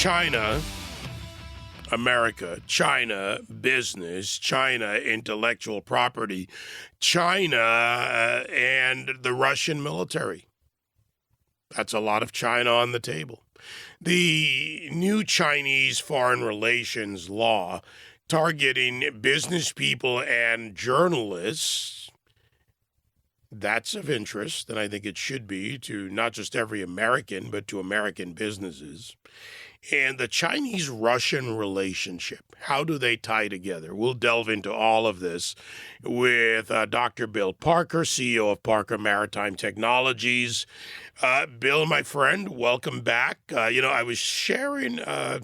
China, America, China, business, China, intellectual property, China, and the Russian military. That's a lot of China on the table. The new Chinese foreign relations law targeting business people and journalists, that's of interest, and I think it should be to not just every American, but to American businesses. And the Chinese-Russian relationship, how do they tie together? We'll delve into all of this with Dr. Bill Parker, CEO of Parker Maritime Technologies. Bill, my friend, welcome back. I was sharing a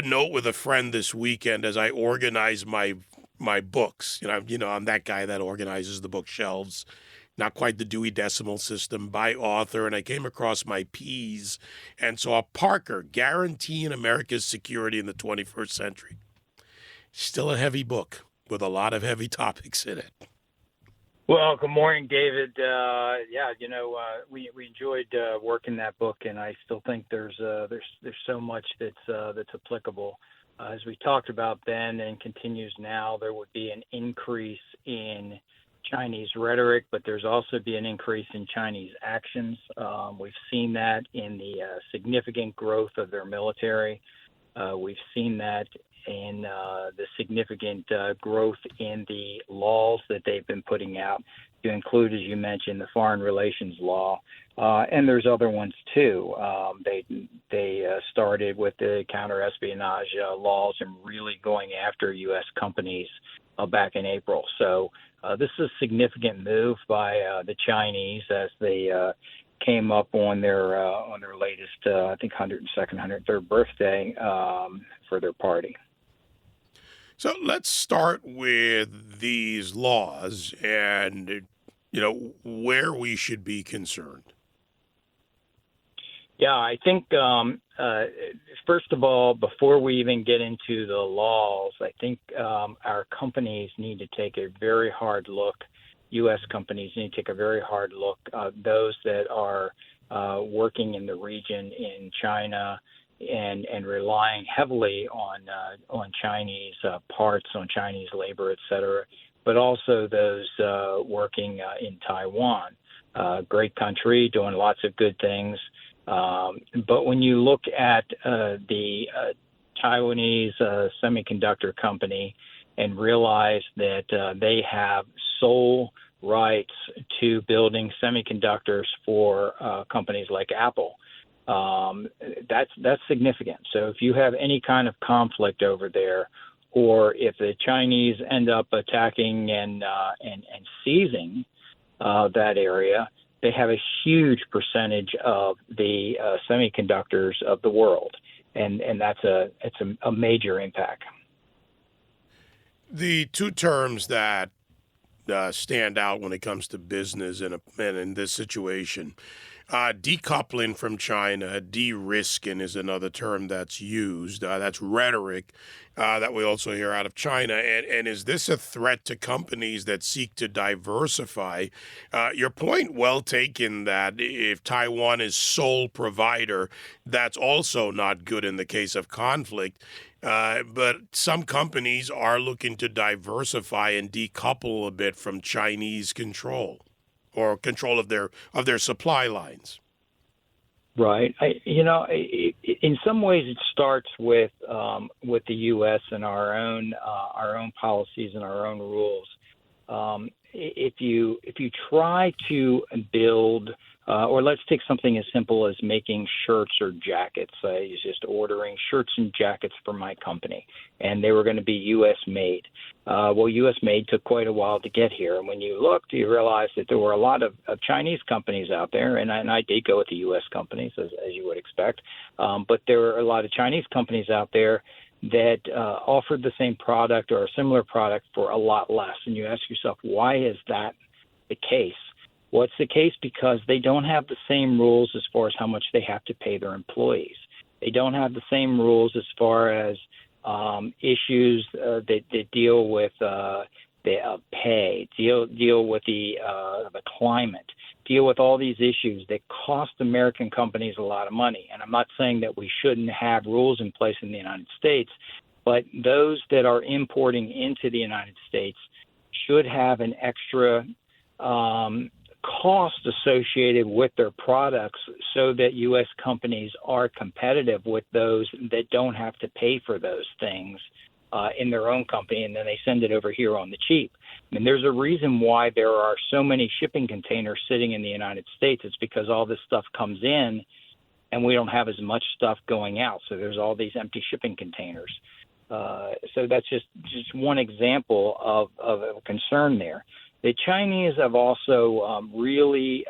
note with a friend this weekend as I organized my books. I'm that guy that organizes the bookshelves. Not quite the Dewey Decimal System, by author, and I came across my P's and saw Parker, Guaranteeing America's Security in the 21st Century. Still a heavy book with a lot of heavy topics in it. Well, good morning, David. We enjoyed working that book, and I still think there's so much that's applicable. As we talked about then and continues now, there would be an increase in Chinese rhetoric, but there's also be an increase in Chinese actions. We've seen that in the significant growth of their military. We've seen that in the significant growth in the laws that they've been putting out, to include, as you mentioned, the foreign relations law. And there's other ones too. They started with the counter-espionage laws and really going after U.S. companies back in April. So this is a significant move by the Chinese as they came up on their latest, I think, 102nd, 103rd birthday for their party. So let's start with these laws and, where we should be concerned. Yeah, I think, first of all, before we even get into the laws, I think our companies need to take a very hard look. U.S. companies need to take a very hard look. Those that are working in the region in China and relying heavily on Chinese parts, on Chinese labor, et cetera, but also those working in Taiwan. Great country, doing lots of good things. But when you look at the Taiwanese semiconductor company and realize that they have sole rights to building semiconductors for companies like Apple, that's significant. So if you have any kind of conflict over there, or if the Chinese end up attacking and seizing that area, they have a huge percentage of the semiconductors of the world, and it's a major impact. The two terms that stand out when it comes to business and in this situation, decoupling from China, de-risking is another term that's used. That's rhetoric that we also hear out of China. And is this a threat to companies that seek to diversify? Your point well taken that if Taiwan is sole provider, that's also not good in the case of conflict. But some companies are looking to diversify and decouple a bit from Chinese control or control of their supply lines. Right. In some ways, it starts with the U.S. and our own policies and our own rules. If you try to build, or let's take something as simple as making shirts or jackets. I was just ordering shirts and jackets for my company, and they were going to be U.S. made. Well, U.S. made took quite a while to get here. And when you looked, you realized that there were a lot of Chinese companies out there, and I did go with the U.S. companies, as you would expect. But there were a lot of Chinese companies out there that offered the same product or a similar product for a lot less. And you ask yourself, why is that the case? Well, it's the case because they don't have the same rules as far as how much they have to pay their employees. They don't have the same rules as far as issues that deal with the pay, deal with the climate. deal with all these issues that cost American companies a lot of money. And I'm not saying that we shouldn't have rules in place in the United States, but those that are importing into the United States should have an extra cost associated with their products so that U.S. companies are competitive with those that don't have to pay for those things in their own company, and then they send it over here on the cheap. I mean, there's a reason why there are so many shipping containers sitting in the United States. It's because all this stuff comes in and we don't have as much stuff going out. So there's all these empty shipping containers. So that's just one example of a concern there. The Chinese have also really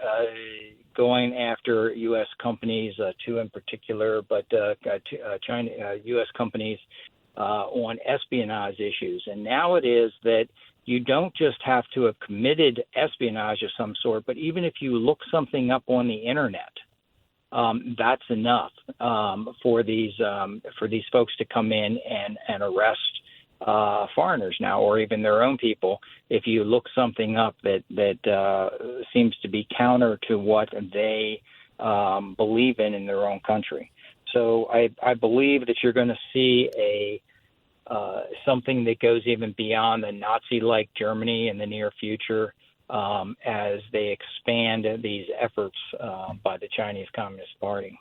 going after U.S. companies, two in particular, but U.S. companies on espionage issues. And now it is that you don't just have to have committed espionage of some sort, but even if you look something up on the internet, that's enough for these folks to come in and arrest foreigners now, or even their own people, if you look something up that seems to be counter to what they believe in their own country. So I believe that you're going to see something that goes even beyond the Nazi-like Germany in the near future as they expand these efforts by the Chinese Communist Party.